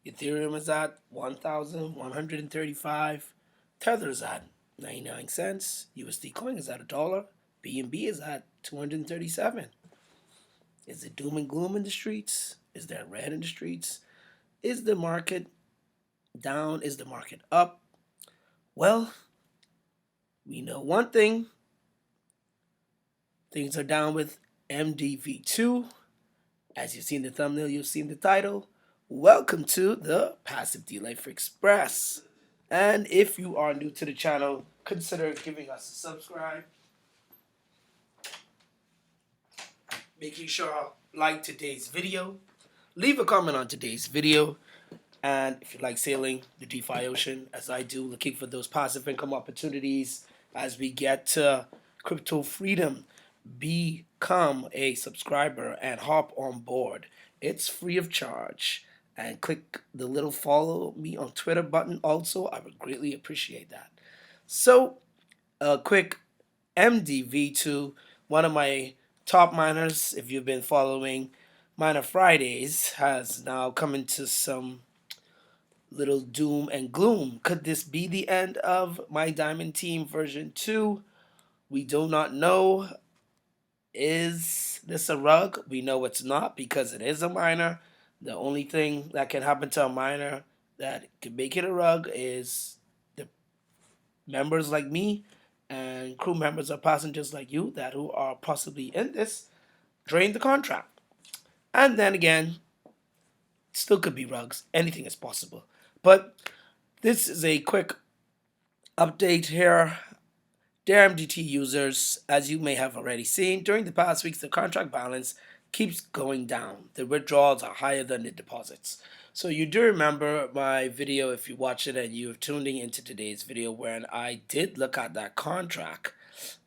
Ethereum is at 1,135. Tether is at 99 cents. USD coin is at $1. BNB is at 237. Is it doom and gloom in the streets? Is there red in the streets? Is the market down? Is the market up? Well, we know one thing. Things are down with MDV2. As you've seen the thumbnail, you've seen the title. Welcome to the Passive D Life Express. And if you are new to the channel, consider giving us a subscribe. Making sure like today's video. Leave a comment on today's video. And if you like sailing the DeFi ocean, as I do, looking for those passive income opportunities as we get to crypto freedom, become a subscriber and hop on board. It's free of charge. And click the little follow me on Twitter button also. I would greatly appreciate that. So, a quick MDV2, one of my top miners, if you've been following Miner Fridays, has now come into some little doom and gloom. Could this be the end of my Diamond Team version 2? We do not know. Is this a rug? We know it's not because it is a miner. The only thing that can happen to a miner that can make it a rug is the members like me and crew members or passengers like you that who are possibly in this drain the contract. And then again, still could be rugs. Anything is possible. But this is a quick update here. Dear MDT users, as you may have already seen, during the past weeks, the contract balance keeps going down. The withdrawals are higher than the deposits. So you do remember my video, if you watch it and you're tuning into today's video, when I did look at that contract,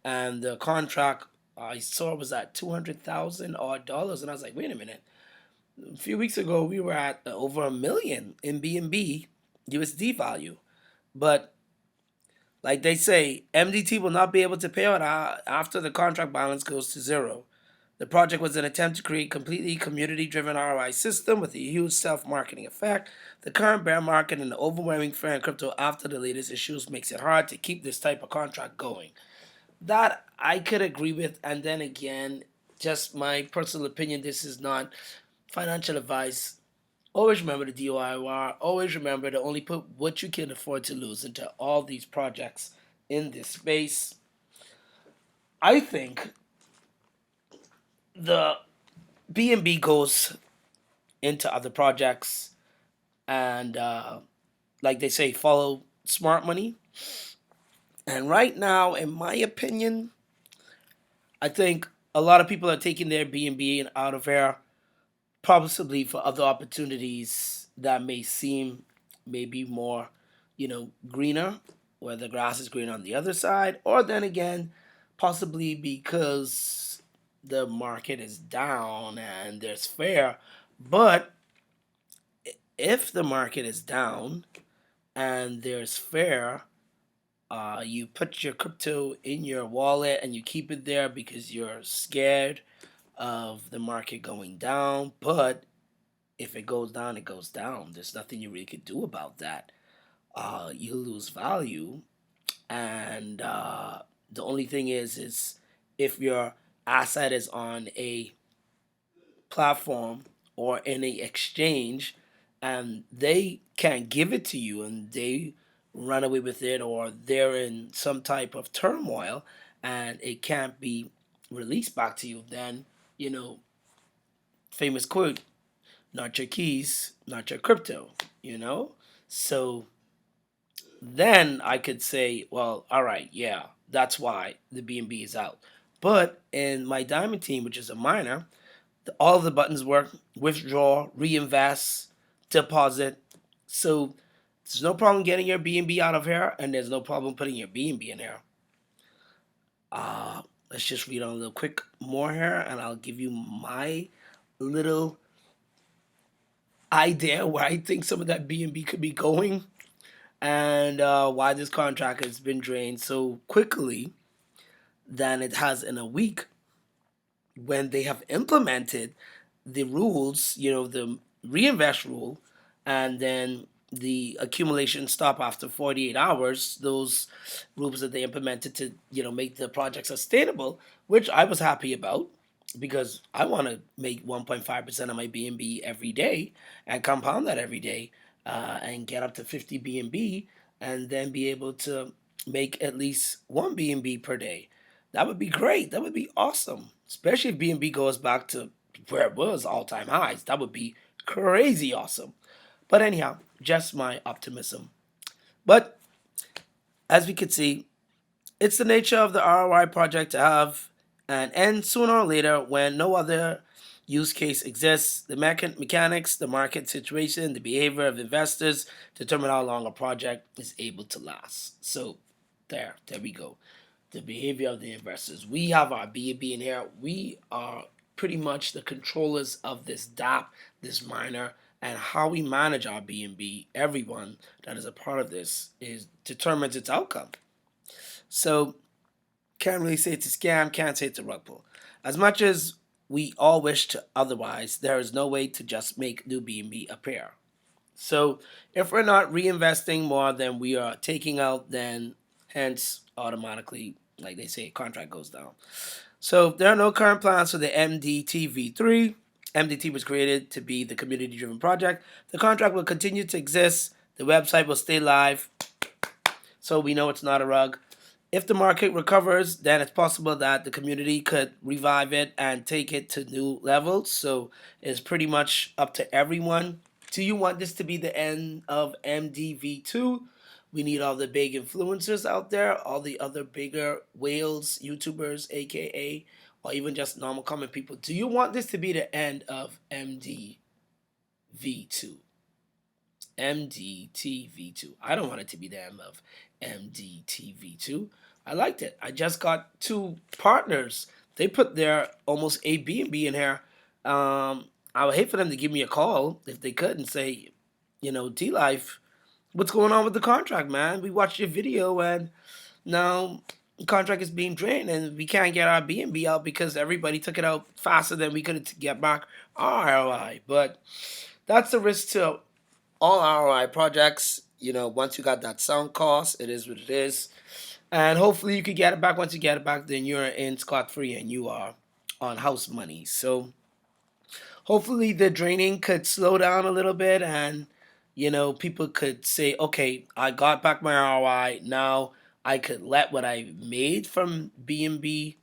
and the contract I saw was at $200,000 odd dollars, and I was like, wait a minute. A few weeks ago, we were at over $1 million in BNB USD value, but like they say, MDT will not be able to pay out after the contract balance goes to zero. The project was an attempt to create a completely community-driven ROI system with a huge self-marketing effect. The current bear market and the overwhelming fear in crypto after the latest issues makes it hard to keep this type of contract going. That I could agree with, and then again, just my personal opinion, this is not financial advice. Always remember the DYOR. Always remember to only put what you can afford to lose into all these projects in this space. I think the BNB goes into other projects and, like they say, follow smart money. And right now, in my opinion, I think a lot of people are taking their BNB out of here possibly for other opportunities that may seem maybe more, greener, where the grass is green on the other side, or then again, possibly because the market is down and there's fear. But if the market is down and there's fear, you put your crypto in your wallet and you keep it there because you're scared of the market going down. But if it goes down, it goes down. There's nothing you really could do about that. You lose value, and the only thing is if your asset is on a platform or in a exchange, and they can't give it to you, and they run away with it, or they're in some type of turmoil, and it can't be released back to you, then famous quote, not your keys, not your crypto. So then I could say, well, all right, yeah, that's why the BNB is out. But in my Diamond Team, which is a miner, all of the buttons work: withdraw, reinvest, deposit. So there's no problem getting your BNB out of here, and there's no problem putting your BNB in here. Let's just read on a little quick more here, and I'll give you my little idea where I think some of that BNB could be going, and why this contract has been drained so quickly than it has in a week, when they have implemented the rules, the reinvest rule, and then the accumulation stop after 48 hours. Those rules that they implemented to make the project sustainable, which I was happy about because I want to make 1.5% of my BNB every day and compound that every day, and get up to 50 BNB, and then be able to make at least one BNB per day. That would be great. That would be awesome, especially if BNB goes back to where it was all-time highs. That would be crazy awesome. But anyhow, just my optimism. But as we could see, it's the nature of the ROI project to have an end sooner or later when no other use case exists. The mechanics, the market situation, the behavior of investors determine how long a project is able to last. So there we go. The behavior of the investors. We have our BNB in here. We are pretty much the controllers of this DApp, this miner, and how we manage our BNB. Everyone that is a part of this determines its outcome. So can't really say it's a scam, can't say it's a rug pull. As much as we all wish to otherwise, there is no way to just make new BNB appear. So if we're not reinvesting more than we are taking out, then hence automatically, like they say, contract goes down. So there are no current plans for the MDT v3. MDT was created to be the community-driven project. The contract will continue to exist. The website will stay live. So we know it's not a rug. If the market recovers, then it's possible that the community could revive it and take it to new levels. So it's pretty much up to everyone. Do you want this to be the end of MDV2? We need all the big influencers out there, all the other bigger whales, YouTubers, aka, or even just normal common people. Do you want this to be the end of MDV2? MDTV2. I don't want it to be the end of MDTV2. I liked it. I just got 2 partners. They put their almost a B&B in here. I would hate for them to give me a call if they could and say, D-Life, what's going on with the contract, man? We watched your video and now the contract is being drained and we can't get our B&B out because everybody took it out faster than we could get back our ROI. But that's the risk to all ROI projects. Once you got that sound cost, it is what it is. And hopefully you can get it back. Once you get it back, then you're in scot-free and you are on house money. So hopefully the draining could slow down a little bit and, people could say, okay, I got back my ROI. Now I could let what I made from BNB,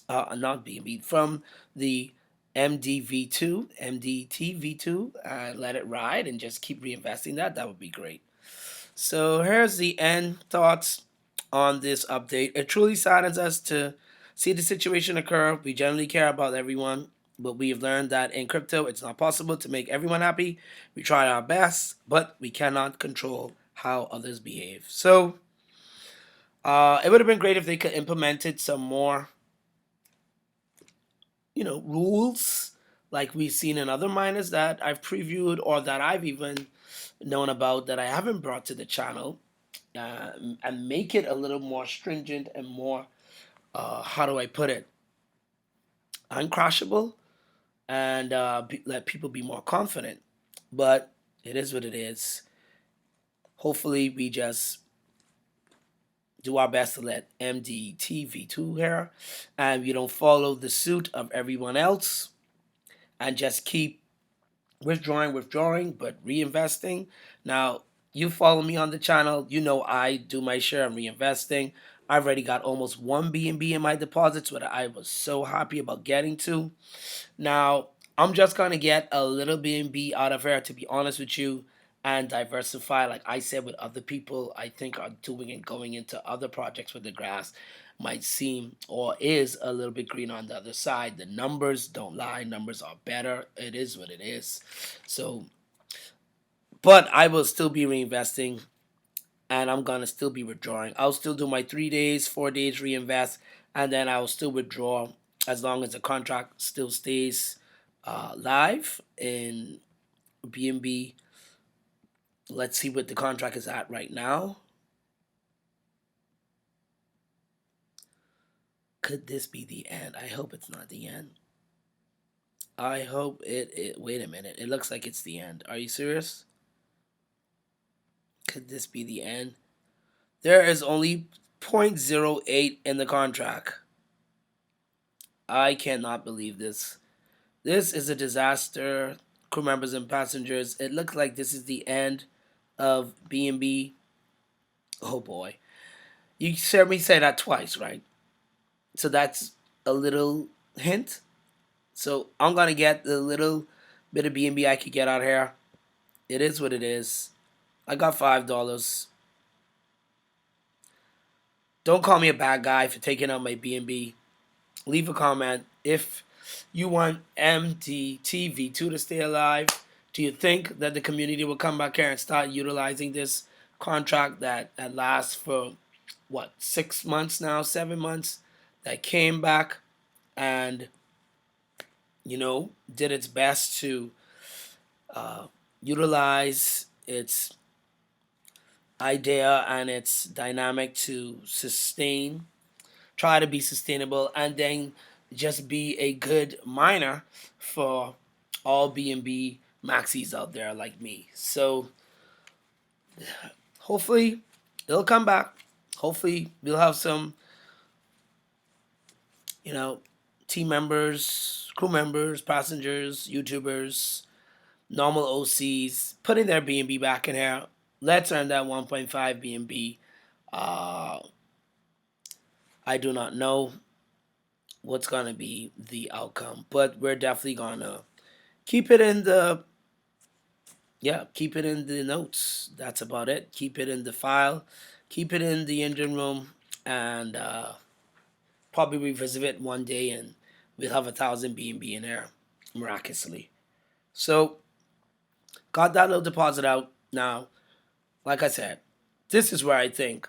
not BNB, from the MDV2, MDTV2, let it ride and just keep reinvesting that. That would be great. So here's the end thoughts on this update. It truly saddens us to see the situation occur. We generally care about everyone, but we've learned that in crypto, it's not possible to make everyone happy. We try our best, but we cannot control how others behave. So it would have been great if they could implemented some more rules like we've seen in other miners that I've previewed or that I've even known about that I haven't brought to the channel, and make it a little more stringent and more, how do I put it, uncrashable, and let people be more confident. But it is what it is. Hopefully we just do our best to let MDTV2 here, and we don't follow the suit of everyone else and just keep withdrawing, but reinvesting. Now, you follow me on the channel, I do my share of reinvesting. I've already got almost 1 BNB in my deposits, what I was so happy about getting to. Now, I'm just going to get a little BNB out of here, to be honest with you, and diversify, like I said, with other people I think are doing and going into other projects where the grass might seem or is a little bit green on the other side. The numbers don't lie. Numbers are better. It is what it is. So, but I will still be reinvesting and I'm going to still be withdrawing. I'll still do my 3 days, 4 days reinvest, and then I'll still withdraw as long as the contract still stays live in BNB. Let's see what the contract is at right now. Could this be the end? I hope it's not the end. I hope it wait a minute. It looks like it's the end. Are you serious? Could this be the end? There is only 0.08 in the contract. I cannot believe this. This is a disaster. Crew members and passengers. It looks like this is the end of B&B. Oh boy. You heard me say that twice, right? So that's a little hint. So I'm gonna get the little bit of B&B I could get out here. It is what it is. I got $5. Don't call me a bad guy for taking out my B&B. Leave a comment if you want MDTV2 to stay alive. Do you think that the community will come back here and start utilizing this contract that lasts for what, 6 months now, 7 months, that came back and did its best to utilize its idea and its dynamic to try to be sustainable, and then just be a good miner for all B&B maxis out there like me. So hopefully it'll come back. Hopefully we'll have some, team members, crew members, passengers, YouTubers, normal OCs putting their B&B back in here. Let's earn that 1.5 B&B. I do not know what's gonna be the outcome, but we're definitely gonna keep it in the notes. That's about it. Keep it in the file, keep it in the engine room, and probably revisit it one day, and we'll have 1,000 B&B in there miraculously. So got that little deposit out. Now, like I said, this is where I think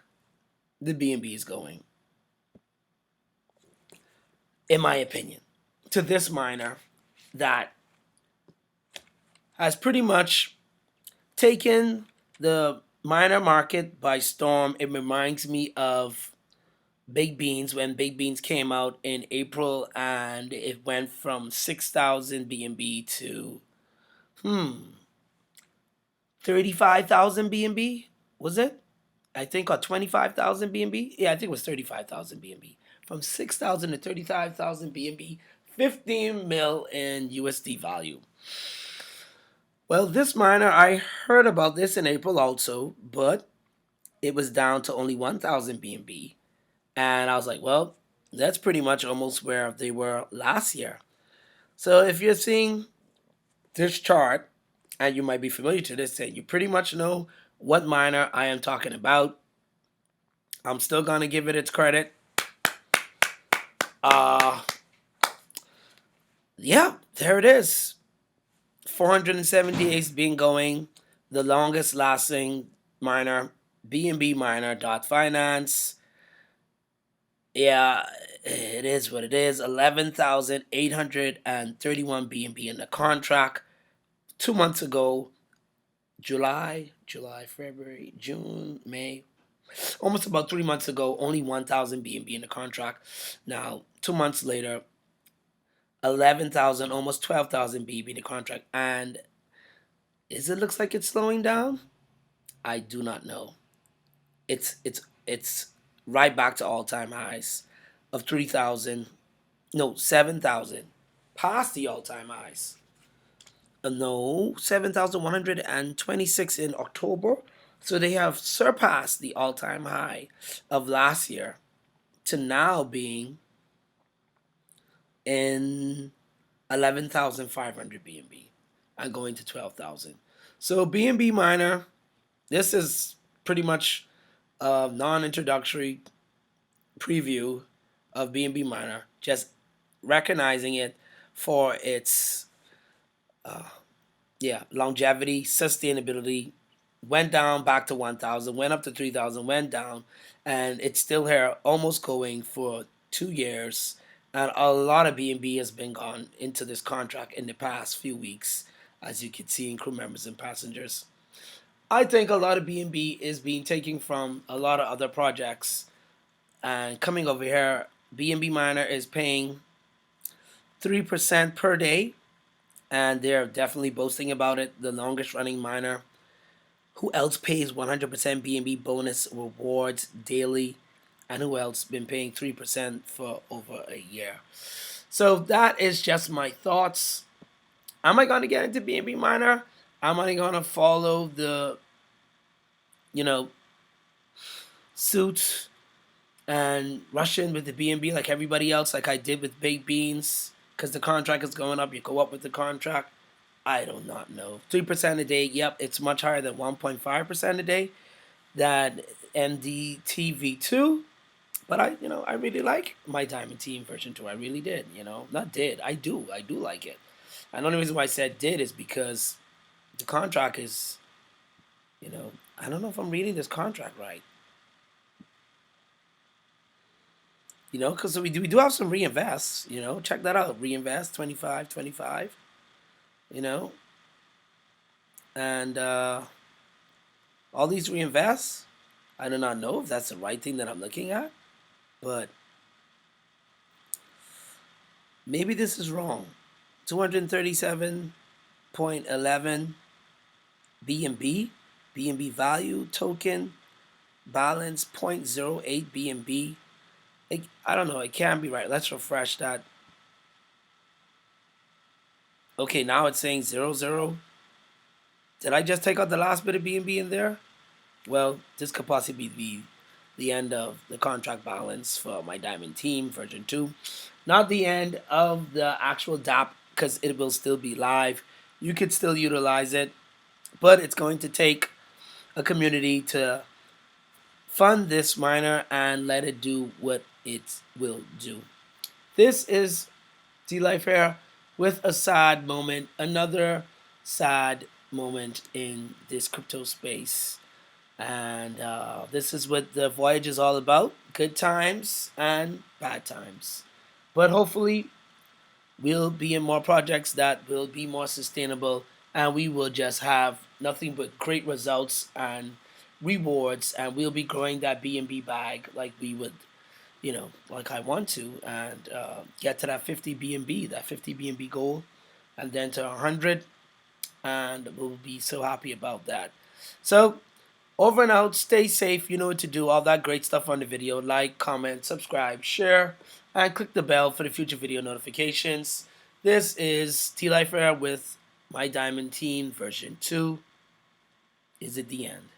the B&B is going, in my opinion, to this miner that has pretty much taken the miner market by storm. It reminds me of Big Beans, when Big Beans came out in April, and it went from 6,000 B&B to 35,000 B&B, was it? I think, or 25,000 B&B. Yeah, I think it was 35,000 B&B. From 6,000 to 35,000 B&B, 15 mil in USD value. Well, this miner, I heard about this in April also, but it was down to only 1,000 B&B. And I was like, well, that's pretty much almost where they were last year. So if you're seeing this chart, and you might be familiar to this, and you pretty much know what miner I am talking about, I'm still going to give it its credit. Yeah, there it is. 470 days been going. The longest lasting miner, B&B miner .finance. Yeah, it is what it is. 11,831 B&B in the contract. 2 months ago, July, February, June, May. Almost about 3 months ago, only 1,000 B&B in the contract. Now, 2 months later, 11,000, almost 12,000 B&B in the contract. And it looks like it's slowing down? I do not know. It's right back to all-time highs of 3,000, no, 7,000, past the all-time highs. No, 7,126 in October. So they have surpassed the all-time high of last year to now being in 11,500 B&B and going to 12,000. So B&B miner, this is pretty much a non-introductory preview of B&B miner, just recognizing it for its longevity, sustainability. Went down back to 1,000, went up to 3,000, went down, and it's still here, almost going for 2 years. And a lot of B&B has been gone into this contract in the past few weeks, as you can see in crew members and passengers. I think a lot of B&B is being taken from a lot of other projects, and coming over here, B&B miner is paying 3% per day, and they're definitely boasting about it. The longest running miner Who else pays 100% BNB bonus rewards daily? And who else been paying 3% for over a year? So that is just my thoughts. Am I going to get into BNB miner? Am I going to follow the, you know, suit and rush in with the BNB like everybody else, like I did with baked beans? Because the contract is going up, you go up with the contract. I do not know. 3% a day, yep, it's much higher than 1.5% a day. That NDTV2. But I really like my Diamond Team version 2. I really did, Not did. I do like it. And the only reason why I said did is because the contract is, I don't know if I'm reading this contract right. Because we do have some reinvests, check that out. Reinvest 25, 25, and all these reinvests, I do not know if that's the right thing that I'm looking at, but maybe this is wrong. 237.11 BNB value token balance 0.08 BNB. I don't know. It can't be right. Let's refresh that. Okay, now it's saying 00. Did I just take out the last bit of BNB in there? Well, this could possibly be the end of the contract balance for my Diamond Team version 2. Not the end of the actual DApp, because it will still be live. You could still utilize it, but it's going to take a community to fund this miner and let it do what it will do. This is D-Life here with a sad moment, another sad moment in this crypto space. And this is what the voyage is all about. Good times and bad times. But hopefully we'll be in more projects that will be more sustainable, and we will just have nothing but great results and rewards, and we'll be growing that BNB bag like we would, like I want to, and get to that 50 BNB goal, and then to 100, and we'll be so happy about that. So over and out, stay safe, you know what to do, all that great stuff on the video. Like, comment, subscribe, share, and click the bell for the future video notifications. This is T-Life with my Diamond Team version 2. Is it the end?